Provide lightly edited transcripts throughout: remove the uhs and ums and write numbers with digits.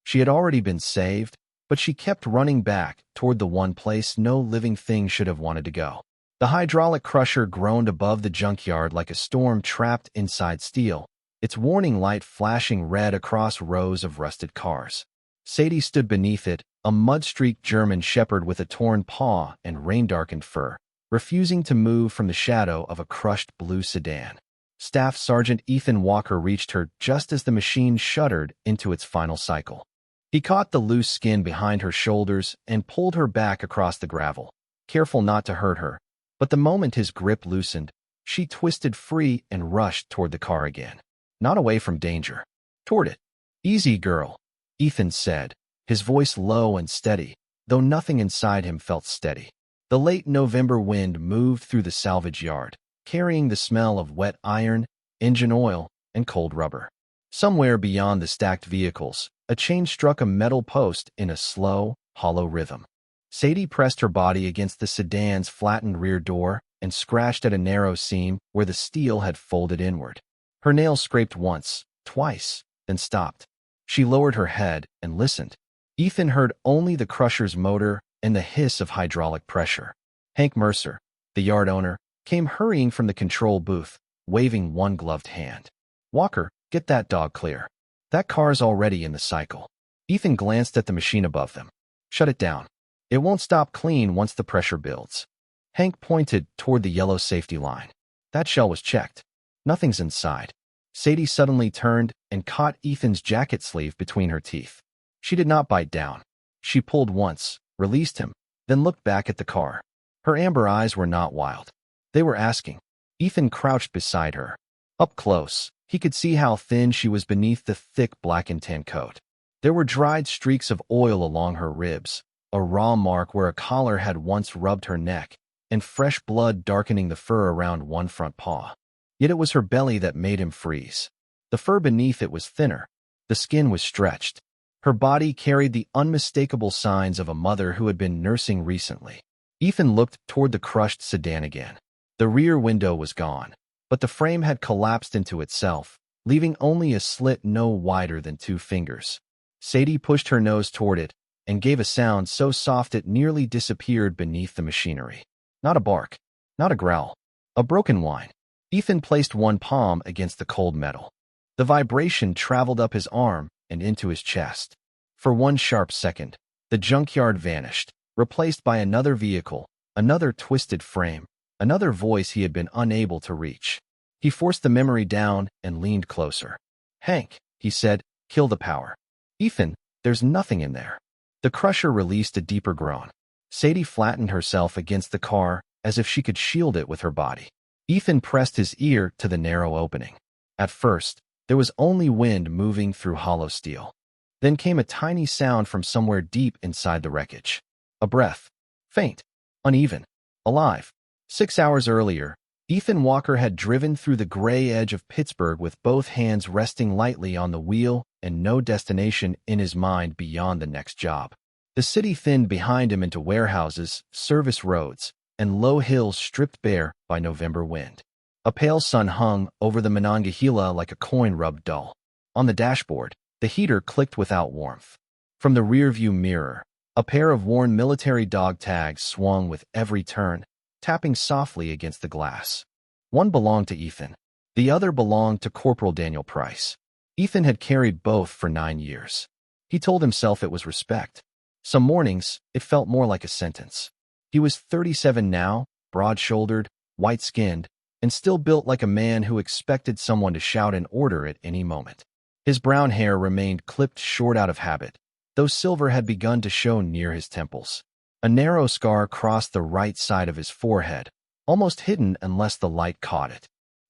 She had already been saved, but she kept running back toward the one place no living thing should have wanted to go. The hydraulic crusher groaned above the junkyard like a storm trapped inside steel, its warning light flashing red across rows of rusted cars. Sadie stood beneath it, a mud-streaked German shepherd with a torn paw and rain-darkened fur, refusing to move from the shadow of a crushed blue sedan. Staff Sergeant Ethan Walker reached her just as the machine shuddered into its final cycle. He caught the loose skin behind her shoulders and pulled her back across the gravel, careful not to hurt her. But the moment his grip loosened, she twisted free and rushed toward the car again. Not away from danger. Toward it. "Easy, girl," Ethan said, his voice low and steady, though nothing inside him felt steady. The late November wind moved through the salvage yard, carrying the smell of wet iron, engine oil, and cold rubber. Somewhere beyond the stacked vehicles, a chain struck a metal post in a slow, hollow rhythm. Sadie pressed her body against the sedan's flattened rear door and scratched at a narrow seam where the steel had folded inward. Her nails scraped once, twice, then stopped. She lowered her head and listened. Ethan heard only the crusher's motor and the hiss of hydraulic pressure. Hank Mercer, the yard owner, came hurrying from the control booth, waving one gloved hand. "Walker, get that dog clear. That car's already in the cycle." Ethan glanced at the machine above them. "Shut it down. It won't stop clean once the pressure builds." Hank pointed toward the yellow safety line. "That shell was checked. Nothing's inside." Sadie suddenly turned and caught Ethan's jacket sleeve between her teeth. She did not bite down. She pulled once, released him, then looked back at the car. Her amber eyes were not wild. They were asking. Ethan crouched beside her. Up close, he could see how thin she was beneath the thick black and tan coat. There were dried streaks of oil along her ribs, a raw mark where a collar had once rubbed her neck, and fresh blood darkening the fur around one front paw. Yet it was her belly that made him freeze. The fur beneath it was thinner. The skin was stretched. Her body carried the unmistakable signs of a mother who had been nursing recently. Ethan looked toward the crushed sedan again. The rear window was gone, but the frame had collapsed into itself, leaving only a slit no wider than 2 fingers. Sadie pushed her nose toward it and gave a sound so soft it nearly disappeared beneath the machinery. Not a bark, not a growl, a broken whine. Ethan placed one palm against the cold metal. The vibration traveled up his arm and into his chest. For one sharp second, the junkyard vanished, replaced by another vehicle, another twisted frame, another voice he had been unable to reach. He forced the memory down and leaned closer. "Hank," he said, "kill the power." "Ethan, there's nothing in there." The crusher released a deeper groan. Sadie flattened herself against the car as if she could shield it with her body. Ethan pressed his ear to the narrow opening. At first, there was only wind moving through hollow steel. Then came a tiny sound from somewhere deep inside the wreckage. A breath. Faint. Uneven. Alive. 6 hours earlier, Ethan Walker had driven through the gray edge of Pittsburgh with both hands resting lightly on the wheel and no destination in his mind beyond the next job. The city thinned behind him into warehouses, service roads, and low hills stripped bare by November wind. A pale sun hung over the Monongahela like a coin rubbed dull. On the dashboard, the heater clicked without warmth. From the rearview mirror, a pair of worn military dog tags swung with every turn, tapping softly against the glass. One belonged to Ethan. The other belonged to Corporal Daniel Price. Ethan had carried both for 9 years. He told himself it was respect. Some mornings, it felt more like a sentence. He was 37 now, broad-shouldered, white-skinned, and still built like a man who expected someone to shout an order at any moment. His brown hair remained clipped short out of habit, though silver had begun to show near his temples. A narrow scar crossed the right side of his forehead, almost hidden unless the light caught it.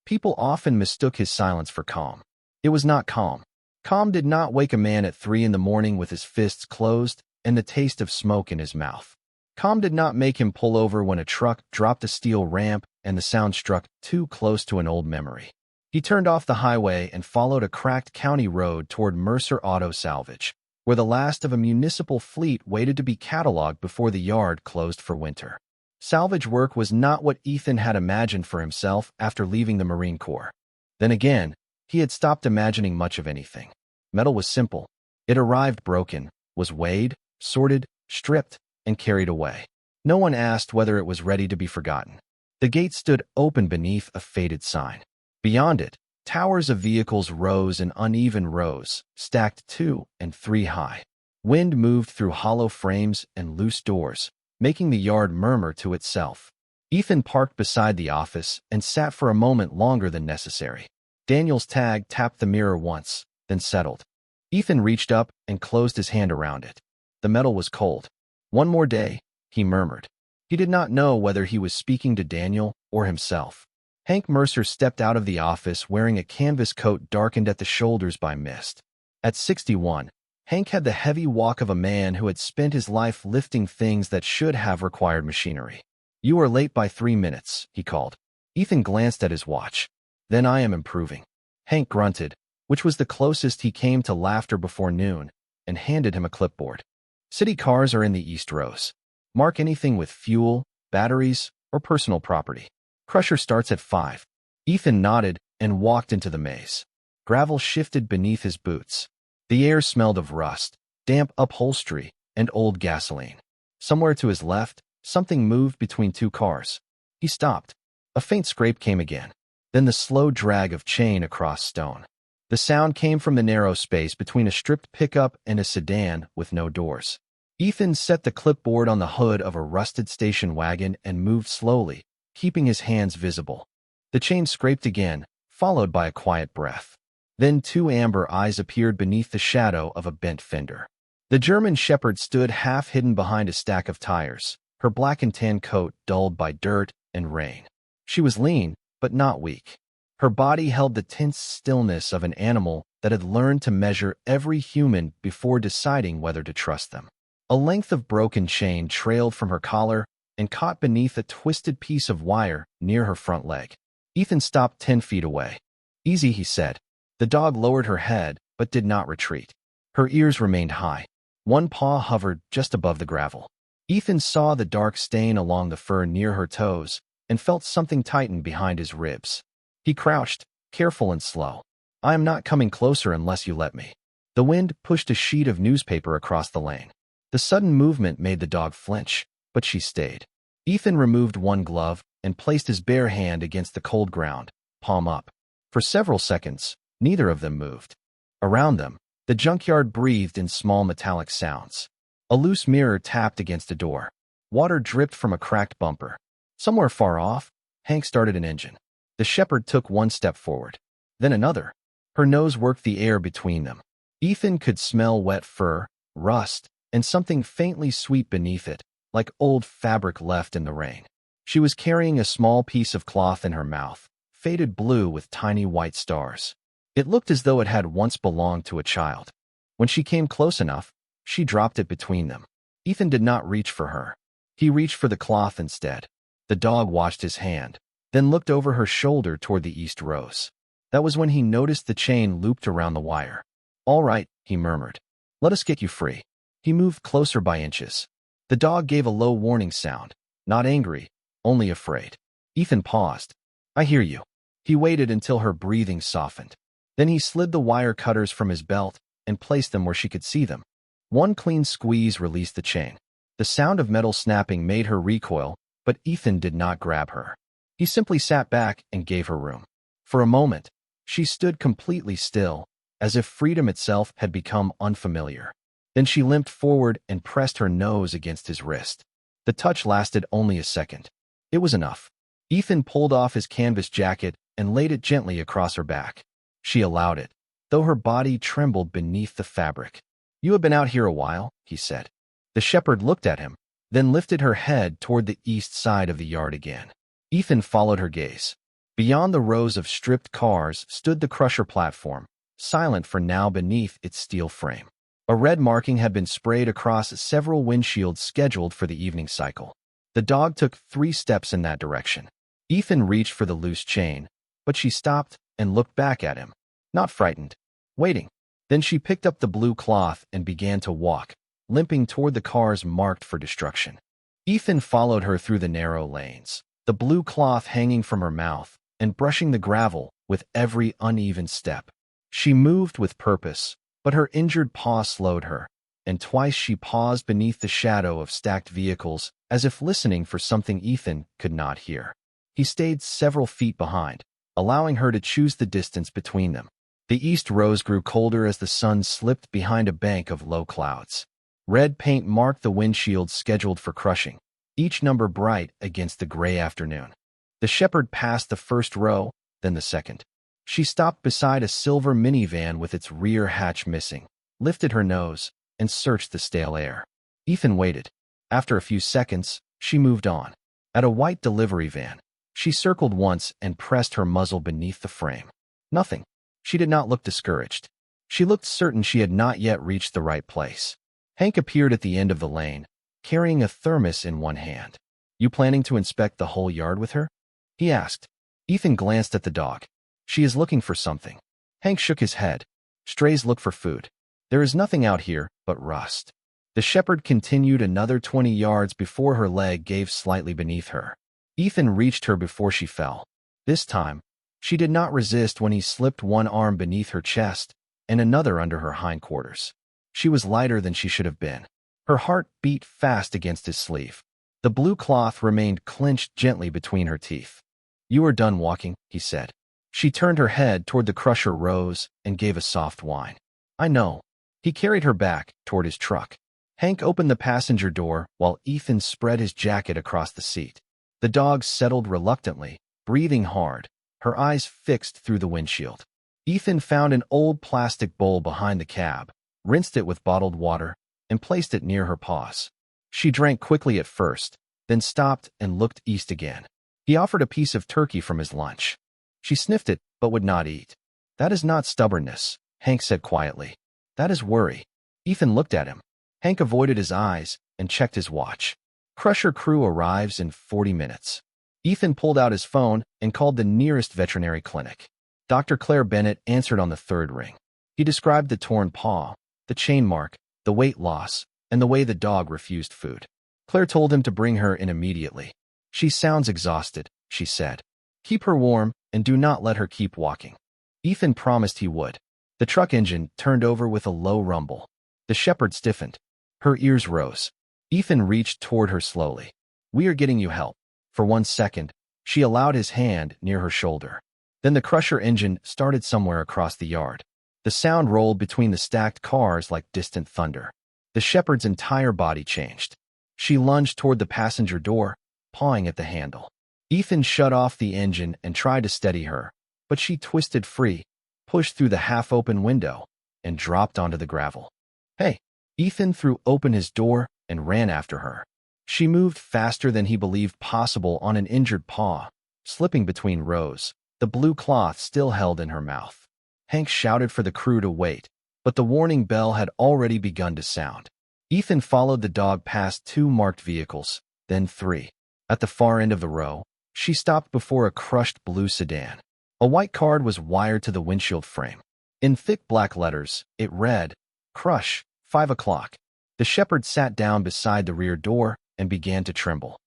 People often mistook his silence for calm. It was not calm. Calm did not wake a man at 3 in the morning with his fists closed and the taste of smoke in his mouth. Calm did not make him pull over when a truck dropped a steel ramp and the sound struck too close to an old memory. He turned off the highway and followed a cracked county road toward Mercer Auto Salvage, where the last of a municipal fleet waited to be cataloged before the yard closed for winter. Salvage work was not what Ethan had imagined for himself after leaving the Marine Corps. Then again, he had stopped imagining much of anything. Metal was simple. It arrived broken, was weighed, sorted, stripped, and carried away. No one asked whether it was ready to be forgotten. The gate stood open beneath a faded sign. Beyond it, towers of vehicles rose in uneven rows, stacked 2 and 3 high. Wind moved through hollow frames and loose doors, making the yard murmur to itself. Ethan parked beside the office and sat for a moment longer than necessary. Daniel's tag tapped the mirror once, then settled. Ethan reached up and closed his hand around it. The metal was cold. "One more day," he murmured. He did not know whether he was speaking to Daniel or himself. Hank Mercer stepped out of the office wearing a canvas coat darkened at the shoulders by mist. At 61, Hank had the heavy walk of a man who had spent his life lifting things that should have required machinery. "You are late by 3 minutes," he called. Ethan glanced at his watch. "Then I am improving." Hank grunted, which was the closest he came to laughter before noon, and handed him a clipboard. "City cars are in the east rows. Mark anything with fuel, batteries, or personal property. Crusher starts at 5. Ethan nodded and walked into the maze. Gravel shifted beneath his boots. The air smelled of rust, damp upholstery, and old gasoline. Somewhere to his left, something moved between 2 cars. He stopped. A faint scrape came again, then the slow drag of chain across stone. The sound came from the narrow space between a stripped pickup and a sedan with no doors. Ethan set the clipboard on the hood of a rusted station wagon and moved slowly, keeping his hands visible. The chain scraped again, followed by a quiet breath. Then 2 amber eyes appeared beneath the shadow of a bent fender. The German Shepherd stood half hidden behind a stack of tires, her black and tan coat dulled by dirt and rain. She was lean, but not weak. Her body held the tense stillness of an animal that had learned to measure every human before deciding whether to trust them. A length of broken chain trailed from her collar and caught beneath a twisted piece of wire near her front leg. Ethan stopped 10 feet away. "Easy," he said. The dog lowered her head, but did not retreat. Her ears remained high. One paw hovered just above the gravel. Ethan saw the dark stain along the fur near her toes and felt something tighten behind his ribs. He crouched, careful and slow. "I am not coming closer unless you let me." The wind pushed a sheet of newspaper across the lane. The sudden movement made the dog flinch, but she stayed. Ethan removed one glove and placed his bare hand against the cold ground, palm up. For several seconds, neither of them moved. Around them, the junkyard breathed in small metallic sounds. A loose mirror tapped against a door. Water dripped from a cracked bumper. Somewhere far off, Hank started an engine. The shepherd took 1 step forward, then another. Her nose worked the air between them. Ethan could smell wet fur, rust, and something faintly sweet beneath it, like old fabric left in the rain. She was carrying a small piece of cloth in her mouth, faded blue with tiny white stars. It looked as though it had once belonged to a child. When she came close enough, she dropped it between them. Ethan did not reach for her. He reached for the cloth instead. The dog watched his hand, then looked over her shoulder toward the east rows. That was when he noticed the chain looped around the wire. "All right," he murmured. "Let us get you free." He moved closer by inches. The dog gave a low warning sound, not angry, only afraid. Ethan paused. "I hear you." He waited until her breathing softened. Then he slid the wire cutters from his belt and placed them where she could see them. One clean squeeze released the chain. The sound of metal snapping made her recoil, but Ethan did not grab her. He simply sat back and gave her room. For a moment, she stood completely still, as if freedom itself had become unfamiliar. Then she limped forward and pressed her nose against his wrist. The touch lasted only a second. It was enough. Ethan pulled off his canvas jacket and laid it gently across her back. She allowed it, though her body trembled beneath the fabric. "You have been out here a while," he said. The shepherd looked at him, then lifted her head toward the east side of the yard again. Ethan followed her gaze. Beyond the rows of stripped cars stood the crusher platform, silent for now beneath its steel frame. A red marking had been sprayed across several windshields scheduled for the evening cycle. The dog took 3 steps in that direction. Ethan reached for the loose chain, but she stopped and looked back at him, not frightened, waiting. Then she picked up the blue cloth and began to walk, limping toward the cars marked for destruction. Ethan followed her through the narrow lanes, the blue cloth hanging from her mouth and brushing the gravel with every uneven step. She moved with purpose, But her injured paw slowed her, and twice she paused beneath the shadow of stacked vehicles, as if listening for something Ethan could not hear. He stayed several feet behind, allowing her to choose the distance between them. The east rose grew colder as the sun slipped behind a bank of low clouds. Red paint marked the windshields scheduled for crushing, each number bright against the gray afternoon. The shepherd passed the first row, then the second. She stopped beside a silver minivan with its rear hatch missing, lifted her nose, and searched the stale air. Ethan waited. After a few seconds, she moved on. At a white delivery van, she circled once and pressed her muzzle beneath the frame. Nothing. She did not look discouraged. She looked certain she had not yet reached the right place. Hank appeared at the end of the lane, carrying a thermos in one hand. "You planning to inspect the whole yard with her?" he asked. Ethan glanced at the dog. "She is looking for something." Hank shook his head. "Strays look for food. There is nothing out here but rust." The shepherd continued another 20 yards before her leg gave slightly beneath her. Ethan reached her before she fell. This time, she did not resist when he slipped one arm beneath her chest and another under her hindquarters. She was lighter than she should have been. Her heart beat fast against his sleeve. The blue cloth remained clenched gently between her teeth. "You are done walking," he said. She turned her head toward the crusher rows and gave a soft whine. "I know." He carried her back toward his truck. Hank opened the passenger door while Ethan spread his jacket across the seat. The dog settled reluctantly, breathing hard, her eyes fixed through the windshield. Ethan found an old plastic bowl behind the cab, rinsed it with bottled water, and placed it near her paws. She drank quickly at first, then stopped and looked east again. He offered a piece of turkey from his lunch. She sniffed it, but would not eat. "That is not stubbornness," Hank said quietly. "That is worry." Ethan looked at him. Hank avoided his eyes and checked his watch. "Crusher crew arrives in 40 minutes. Ethan pulled out his phone and called the nearest veterinary clinic. Dr. Claire Bennett answered on the third ring. He described the torn paw, the chain mark, the weight loss, and the way the dog refused food. Claire told him to bring her in immediately. "She sounds exhausted," she said. "Keep her warm and do not let her keep walking." Ethan promised he would. The truck engine turned over with a low rumble. The shepherd stiffened. Her ears rose. Ethan reached toward her slowly. "We are getting you help." For 1 second, she allowed his hand near her shoulder. Then the crusher engine started somewhere across the yard. The sound rolled between the stacked cars like distant thunder. The shepherd's entire body changed. She lunged toward the passenger door, pawing at the handle. Ethan shut off the engine and tried to steady her, but she twisted free, pushed through the half-open window, and dropped onto the gravel. "Hey!" Ethan threw open his door and ran after her. She moved faster than he believed possible on an injured paw, slipping between rows, the blue cloth still held in her mouth. Hank shouted for the crew to wait, but the warning bell had already begun to sound. Ethan followed the dog past 2 marked vehicles, then 3. At the far end of the row, she stopped before a crushed blue sedan. A white card was wired to the windshield frame. In thick black letters, it read, "Crush, 5 o'clock." The shepherd sat down beside the rear door and began to tremble.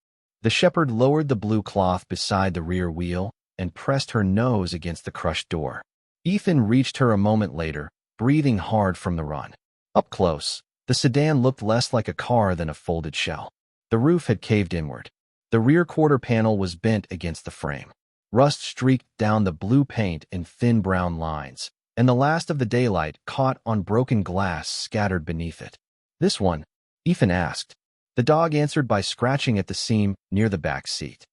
The shepherd lowered the blue cloth beside the rear wheel and pressed her nose against the crushed door. Ethan reached her a moment later, breathing hard from the run. Up close, the sedan looked less like a car than a folded shell. The roof had caved inward. The rear quarter panel was bent against the frame. Rust streaked down the blue paint in thin brown lines, and the last of the daylight caught on broken glass scattered beneath it. "This one?" Ethan asked. The dog answered by scratching at the seam near the back seat.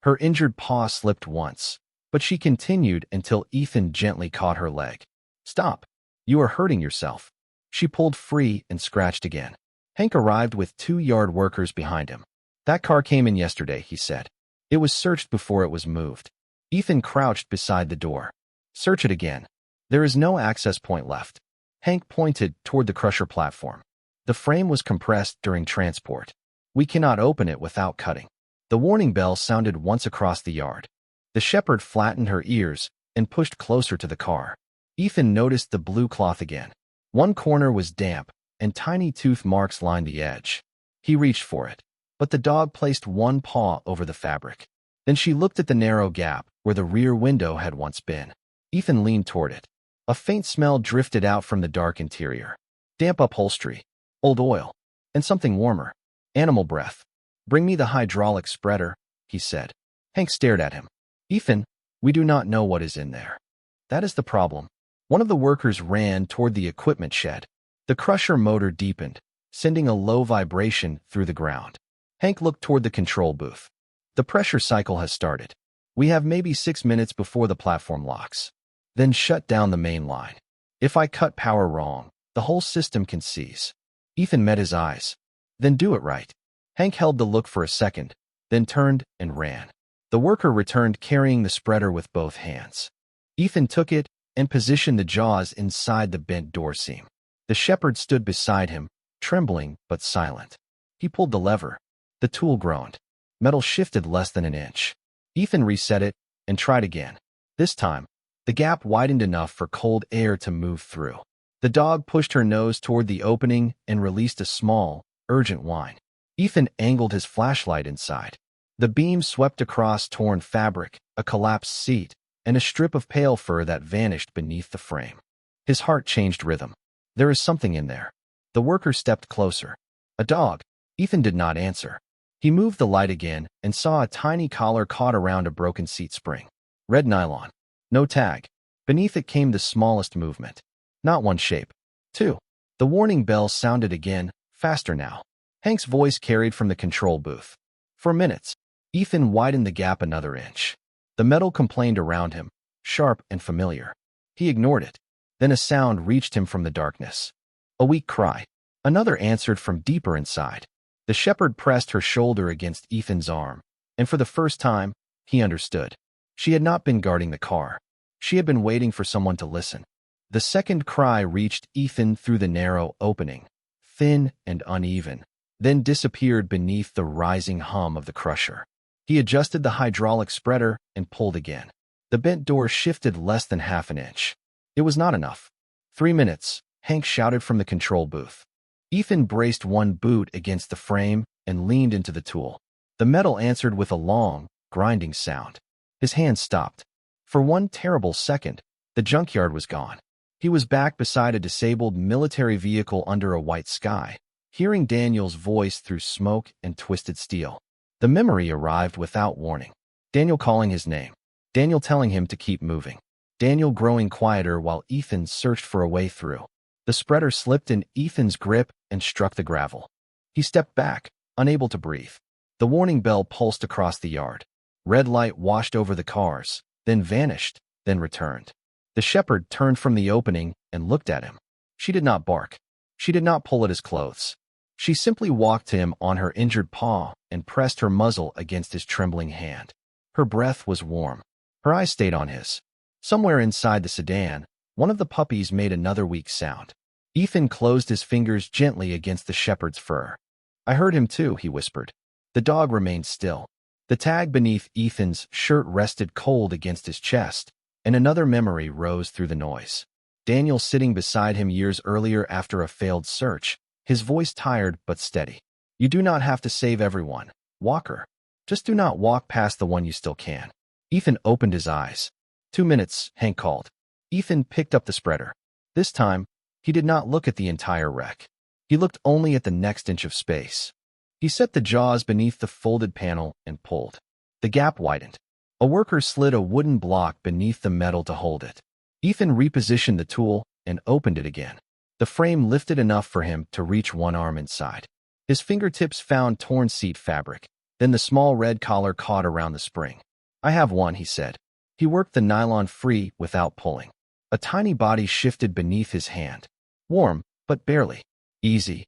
Her injured paw slipped once, but she continued until Ethan gently caught her leg. "Stop. You are hurting yourself." She pulled free and scratched again. Hank arrived with 2 yard workers behind him. "That car came in yesterday," he said. "It was searched before it was moved." Ethan crouched beside the door. "Search it again. There is no access point left." Hank pointed toward the crusher platform. "The frame was compressed during transport. We cannot open it without cutting." The warning bell sounded once across the yard. The shepherd flattened her ears and pushed closer to the car. Ethan noticed the blue cloth again. One corner was damp, and tiny tooth marks lined the edge. He reached for it, but the dog placed one paw over the fabric. Then she looked at the narrow gap where the rear window had once been. Ethan leaned toward it. A faint smell drifted out from the dark interior. Damp upholstery, old oil, and something warmer. Animal breath. "Bring me the hydraulic spreader," he said. Hank stared at him. "Ethan, we do not know what is in there." "That is the problem." One of the workers ran toward the equipment shed. The crusher motor deepened, sending a low vibration through the ground. Hank looked toward the control booth. "The pressure cycle has started. We have maybe 6 minutes before the platform locks. Then shut down the main line. If I cut power wrong, the whole system can seize." Ethan met his eyes. "Then do it right." Hank held the look for a second, then turned and ran. The worker returned carrying the spreader with both hands. Ethan took it and positioned the jaws inside the bent door seam. The shepherd stood beside him, trembling but silent. He pulled the lever. The tool groaned. Metal shifted less than an inch. Ethan reset it and tried again. This time, the gap widened enough for cold air to move through. The dog pushed her nose toward the opening and released a small, urgent whine. Ethan angled his flashlight inside. The beam swept across torn fabric, a collapsed seat, and a strip of pale fur that vanished beneath the frame. His heart changed rhythm. "There is something in there." The worker stepped closer. "A dog." Ethan did not answer. He moved the light again and saw a tiny collar caught around a broken seat spring. Red nylon. No tag. Beneath it came the smallest movement. Not one shape. Two. The warning bell sounded again, faster now. Hank's voice carried from the control booth. For minutes, Ethan widened the gap another inch. The metal complained around him, sharp and familiar. He ignored it. Then a sound reached him from the darkness. A weak cry. Another answered from deeper inside. The shepherd pressed her shoulder against Ethan's arm, and for the first time, he understood. She had not been guarding the car. She had been waiting for someone to listen. The second cry reached Ethan through the narrow opening, thin and uneven, then disappeared beneath the rising hum of the crusher. He adjusted the hydraulic spreader and pulled again. The bent door shifted less than half an inch. It was not enough. 3 minutes, Hank shouted from the control booth. Ethan braced one boot against the frame and leaned into the tool. The metal answered with a long, grinding sound. His hand stopped. For one terrible second, the junkyard was gone. He was back beside a disabled military vehicle under a white sky, hearing Daniel's voice through smoke and twisted steel. The memory arrived without warning. Daniel calling his name. Daniel telling him to keep moving. Daniel growing quieter while Ethan searched for a way through. The spreader slipped in Ethan's grip and struck the gravel. He stepped back, unable to breathe. The warning bell pulsed across the yard. Red light washed over the cars, then vanished, then returned. The shepherd turned from the opening and looked at him. She did not bark. She did not pull at his clothes. She simply walked to him on her injured paw and pressed her muzzle against his trembling hand. Her breath was warm. Her eyes stayed on his. Somewhere inside the sedan, one of the puppies made another weak sound. Ethan closed his fingers gently against the shepherd's fur. "I heard him too," he whispered. The dog remained still. The tag beneath Ethan's shirt rested cold against his chest, and another memory rose through the noise. Daniel sitting beside him years earlier after a failed search, his voice tired but steady. "You do not have to save everyone, Walker. Just do not walk past the one you still can." Ethan opened his eyes. 2 minutes, Hank called. Ethan picked up the spreader. This time, he did not look at the entire wreck. He looked only at the next inch of space. He set the jaws beneath the folded panel and pulled. The gap widened. A worker slid a wooden block beneath the metal to hold it. Ethan repositioned the tool and opened it again. The frame lifted enough for him to reach one arm inside. His fingertips found torn seat fabric. Then the small red collar caught around the spring. "I have one," he said. He worked the nylon free without pulling. A tiny body shifted beneath his hand. Warm, but barely. "Easy,"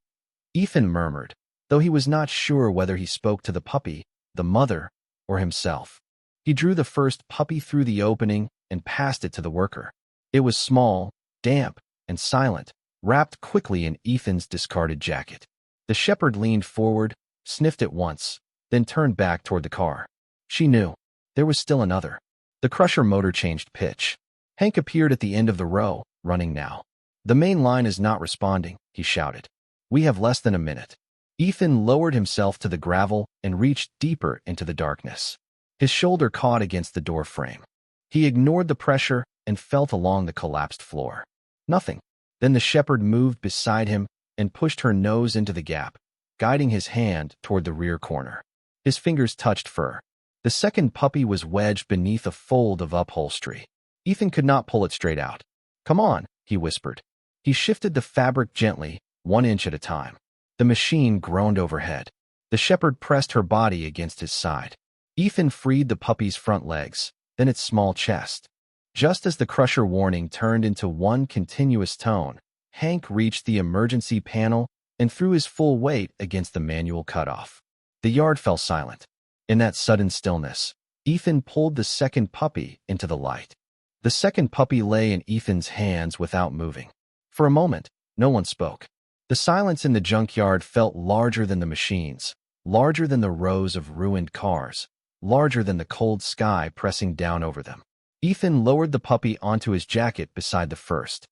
Ethan murmured, though he was not sure whether he spoke to the puppy, the mother, or himself. He drew the first puppy through the opening and passed it to the worker. It was small, damp, and silent, wrapped quickly in Ethan's discarded jacket. The shepherd leaned forward, sniffed it once, then turned back toward the car. She knew. There was still another. The crusher motor changed pitch. Hank appeared at the end of the row, running now. "The main line is not responding," he shouted. "We have less than a minute." Ethan lowered himself to the gravel and reached deeper into the darkness. His shoulder caught against the door frame. He ignored the pressure and felt along the collapsed floor. Nothing. Then the shepherd moved beside him and pushed her nose into the gap, guiding his hand toward the rear corner. His fingers touched fur. The second puppy was wedged beneath a fold of upholstery. Ethan could not pull it straight out. "Come on," he whispered. He shifted the fabric gently, 1 inch at a time. The machine groaned overhead. The shepherd pressed her body against his side. Ethan freed the puppy's front legs, then its small chest. Just as the crusher warning turned into one continuous tone, Hank reached the emergency panel and threw his full weight against the manual cutoff. The yard fell silent. In that sudden stillness, Ethan pulled the second puppy into the light. The second puppy lay in Ethan's hands without moving. For a moment, no one spoke. The silence in the junkyard felt larger than the machines, larger than the rows of ruined cars, larger than the cold sky pressing down over them. Ethan lowered the puppy onto his jacket beside the first.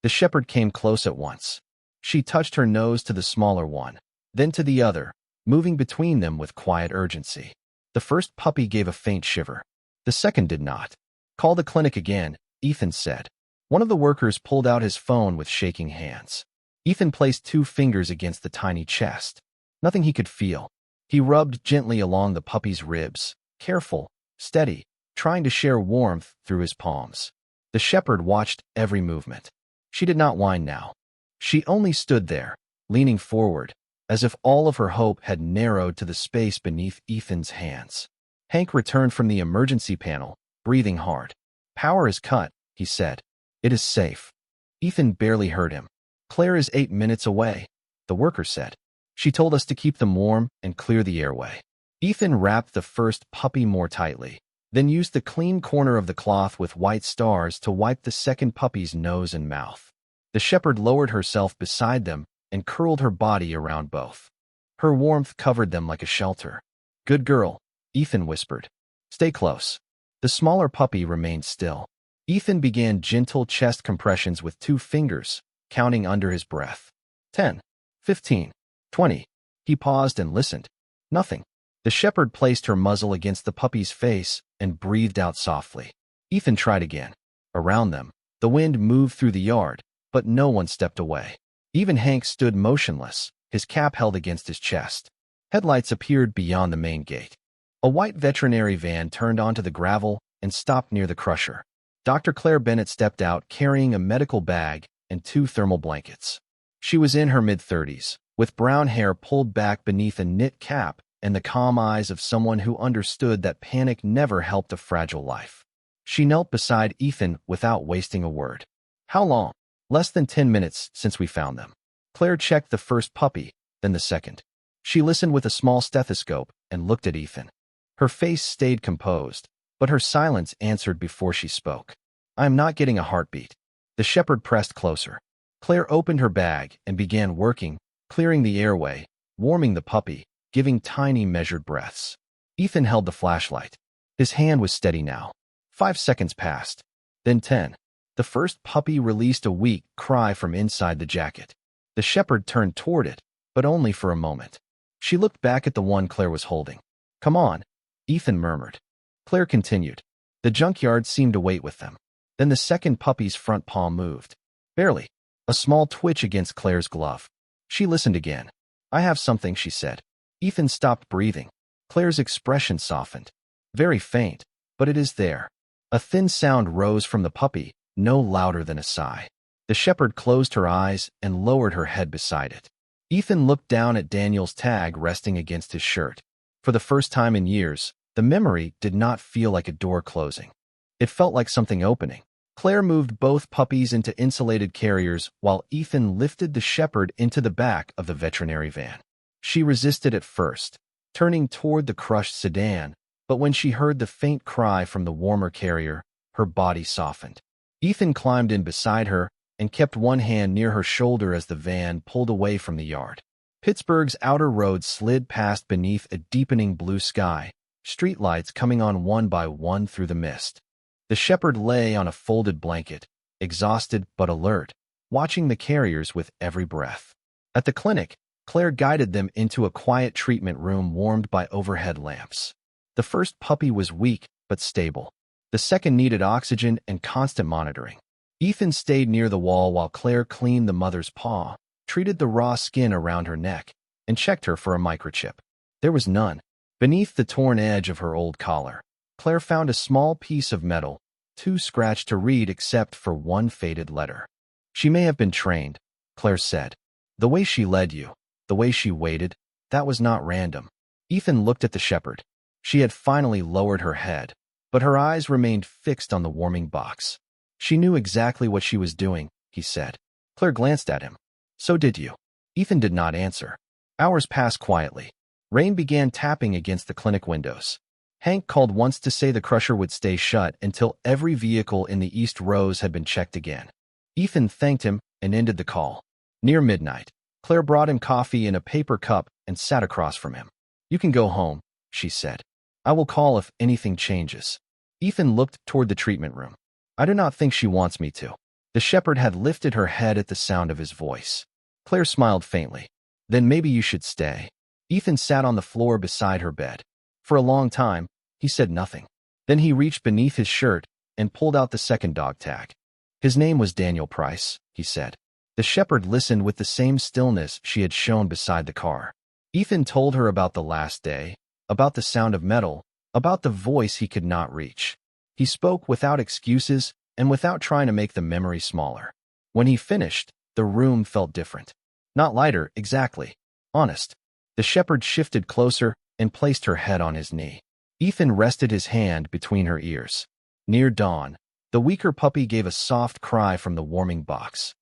The shepherd came close at once. She touched her nose to the smaller one, then to the other, moving between them with quiet urgency. The first puppy gave a faint shiver. The second did not. "Call the clinic again," Ethan said. One of the workers pulled out his phone with shaking hands. Ethan placed 2 fingers against the tiny chest. Nothing he could feel. He rubbed gently along the puppy's ribs, careful, steady, trying to share warmth through his palms. The shepherd watched every movement. She did not whine now. She only stood there, leaning forward, as if all of her hope had narrowed to the space beneath Ethan's hands. Hank returned from the emergency panel, breathing hard. "Power is cut," he said. "It is safe." Ethan barely heard him. "Claire is 8 minutes away," the worker said. "She told us to keep them warm and clear the airway." Ethan wrapped the first puppy more tightly, then used the clean corner of the cloth with white stars to wipe the second puppy's nose and mouth. The shepherd lowered herself beside them and curled her body around both. Her warmth covered them like a shelter. "Good girl," Ethan whispered. "Stay close." The smaller puppy remained still. Ethan began gentle chest compressions with 2 fingers, counting under his breath. 10, 15, 20. He paused and listened. Nothing. The shepherd placed her muzzle against the puppy's face and breathed out softly. Ethan tried again. Around them, the wind moved through the yard, but no one stepped away. Even Hank stood motionless, his cap held against his chest. Headlights appeared beyond the main gate. A white veterinary van turned onto the gravel and stopped near the crusher. Dr. Claire Bennett stepped out carrying a medical bag and 2 thermal blankets. She was in her mid-30s, with brown hair pulled back beneath a knit cap and the calm eyes of someone who understood that panic never helped a fragile life. She knelt beside Ethan without wasting a word. "How long?" "Less than 10 minutes since we found them." Claire checked the first puppy, then the second. She listened with a small stethoscope and looked at Ethan. Her face stayed composed, but her silence answered before she spoke. "I am not getting a heartbeat." The shepherd pressed closer. Claire opened her bag and began working, clearing the airway, warming the puppy, giving tiny measured breaths. Ethan held the flashlight. His hand was steady now. 5 seconds passed, then 10. The first puppy released a weak cry from inside the jacket. The shepherd turned toward it, but only for a moment. She looked back at the one Claire was holding. "Come on," Ethan murmured. Claire continued. The junkyard seemed to wait with them. Then the second puppy's front paw moved. Barely. A small twitch against Claire's glove. She listened again. "I have something," she said. Ethan stopped breathing. Claire's expression softened. "Very faint, but it is there." A thin sound rose from the puppy, no louder than a sigh. The shepherd closed her eyes and lowered her head beside it. Ethan looked down at Daniel's tag resting against his shirt. For the first time in years, the memory did not feel like a door closing. It felt like something opening. Claire moved both puppies into insulated carriers while Ethan lifted the shepherd into the back of the veterinary van. She resisted at first, turning toward the crushed sedan, but when she heard the faint cry from the warmer carrier, her body softened. Ethan climbed in beside her and kept one hand near her shoulder as the van pulled away from the yard. Pittsburgh's outer roads slid past beneath a deepening blue sky, streetlights coming on one by one through the mist. The shepherd lay on a folded blanket, exhausted but alert, watching the carriers with every breath. At the clinic, Claire guided them into a quiet treatment room warmed by overhead lamps. The first puppy was weak but stable. The second needed oxygen and constant monitoring. Ethan stayed near the wall while Claire cleaned the mother's paw, treated the raw skin around her neck, and checked her for a microchip. There was none. Beneath the torn edge of her old collar, Claire found a small piece of metal, too scratched to read except for one faded letter. She may have been trained, Claire said. The way she led you, the way she waited, that was not random. Ethan looked at the shepherd. She had finally lowered her head, but her eyes remained fixed on the warming box. She knew exactly what she was doing, he said. Claire glanced at him. So did you. Ethan did not answer. Hours passed quietly. Rain began tapping against the clinic windows. Hank called once to say the crusher would stay shut until every vehicle in the east rows had been checked again. Ethan thanked him and ended the call. Near midnight, Claire brought him coffee in a paper cup and sat across from him. You can go home, she said. I will call if anything changes. Ethan looked toward the treatment room. I do not think she wants me to. The shepherd had lifted her head at the sound of his voice. Claire smiled faintly. Then maybe you should stay. Ethan sat on the floor beside her bed. For a long time, he said nothing. Then he reached beneath his shirt and pulled out the second dog tag. His name was Daniel Price, he said. The shepherd listened with the same stillness she had shown beside the car. Ethan told her about the last day, about the sound of metal, about the voice he could not reach. He spoke without excuses and without trying to make the memory smaller. When he finished, the room felt different. Not lighter, exactly. Honest. The shepherd shifted closer and placed her head on his knee. Ethan rested his hand between her ears. Near dawn, the weaker puppy gave a soft cry from the warming box.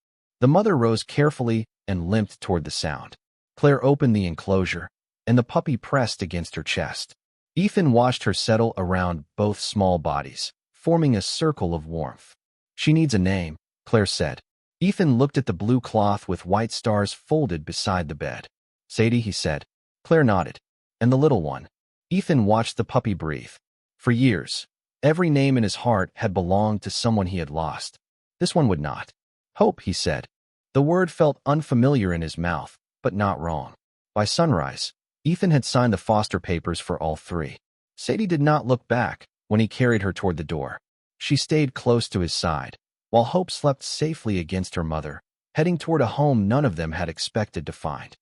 The mother rose carefully and limped toward the sound. Claire opened the enclosure, and the puppy pressed against her chest. Ethan watched her settle around both small bodies, forming a circle of warmth. She needs a name, Claire said. Ethan looked at the blue cloth with white stars folded beside the bed. Sadie, he said. Claire nodded. And the little one. Ethan watched the puppy breathe. For years, every name in his heart had belonged to someone he had lost. This one would not. Hope, he said. The word felt unfamiliar in his mouth, but not wrong. By sunrise, Ethan had signed the foster papers for all three. Sadie did not look back when he carried her toward the door. She stayed close to his side, while Hope slept safely against her mother, heading toward a home none of them had expected to find.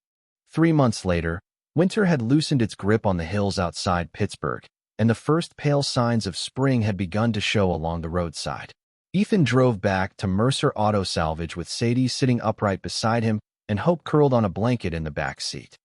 3 months later, winter had loosened its grip on the hills outside Pittsburgh, and the first pale signs of spring had begun to show along the roadside. Ethan drove back to Mercer Auto Salvage with Sadie sitting upright beside him and Hope curled on a blanket in the back seat.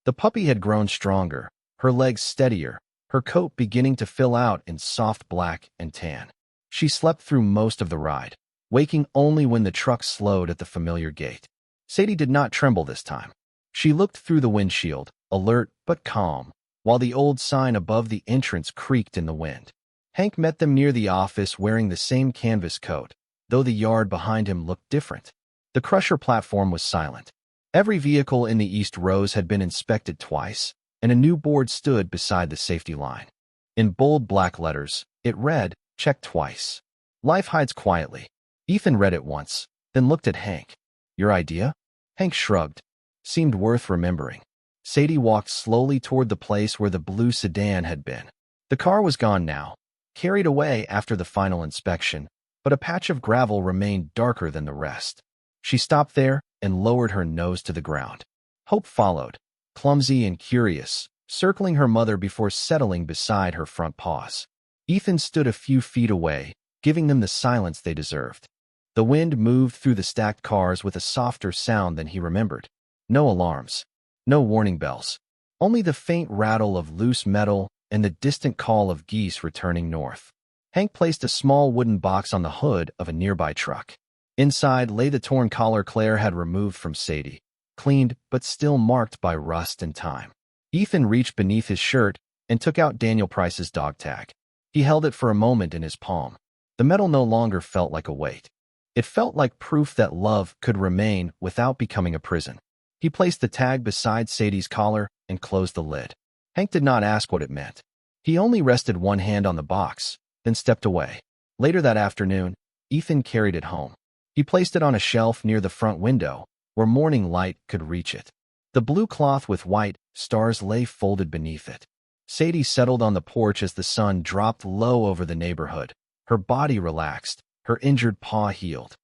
The puppy had grown stronger, her legs steadier, her coat beginning to fill out in soft black and tan. She slept through most of the ride, waking only when the truck slowed at the familiar gate. Sadie did not tremble this time. She looked through the windshield, alert but calm, while the old sign above the entrance creaked in the wind. Hank met them near the office wearing the same canvas coat, though the yard behind him looked different. The crusher platform was silent. Every vehicle in the east rows had been inspected twice, and a new board stood beside the safety line. In bold black letters, it read, "Check twice. Life hides quietly." Ethan read it once, then looked at Hank. Your idea? Hank shrugged. Seemed worth remembering. Sadie walked slowly toward the place where the blue sedan had been. The car was gone now, carried away after the final inspection, but a patch of gravel remained darker than the rest. She stopped there and lowered her nose to the ground. Hope followed, clumsy and curious, circling her mother before settling beside her front paws. Ethan stood a few feet away, giving them the silence they deserved. The wind moved through the stacked cars with a softer sound than he remembered. No alarms. No warning bells. Only the faint rattle of loose metal and the distant call of geese returning north. Hank placed a small wooden box on the hood of a nearby truck. Inside lay the torn collar Claire had removed from Sadie, cleaned but still marked by rust and time. Ethan reached beneath his shirt and took out Daniel Price's dog tag. He held it for a moment in his palm. The metal no longer felt like a weight. It felt like proof that love could remain without becoming a prison. He placed the tag beside Sadie's collar and closed the lid. Hank did not ask what it meant. He only rested one hand on the box, then stepped away. Later that afternoon, Ethan carried it home. He placed it on a shelf near the front window, where morning light could reach it. The blue cloth with white stars lay folded beneath it. Sadie settled on the porch as the sun dropped low over the neighborhood, Her body relaxed, her injured paw healed.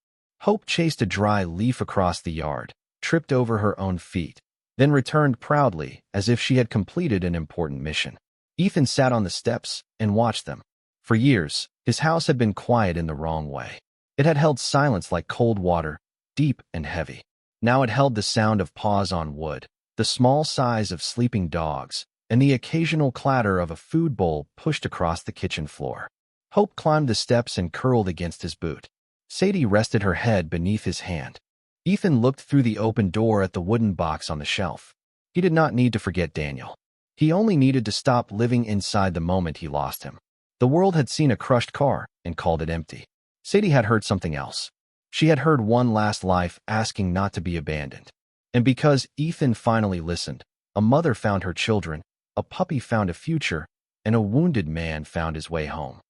Hope chased a dry leaf across the yard, tripped over her own feet, then returned proudly as if she had completed an important mission. Ethan sat on the steps and watched them. For years, his house had been quiet in the wrong way. It had held silence like cold water, deep and heavy. Now it held the sound of paws on wood, the small sighs of sleeping dogs, and the occasional clatter of a food bowl pushed across the kitchen floor. Hope climbed the steps and curled against his boot. Sadie rested her head beneath his hand. Ethan looked through the open door at the wooden box on the shelf. He did not need to forget Daniel. He only needed to stop living inside the moment he lost him. The world had seen a crushed car and called it empty. Sadie had heard something else. She had heard one last life asking not to be abandoned. And because Ethan finally listened, a mother found her children, a puppy found a future, and a wounded man found his way home.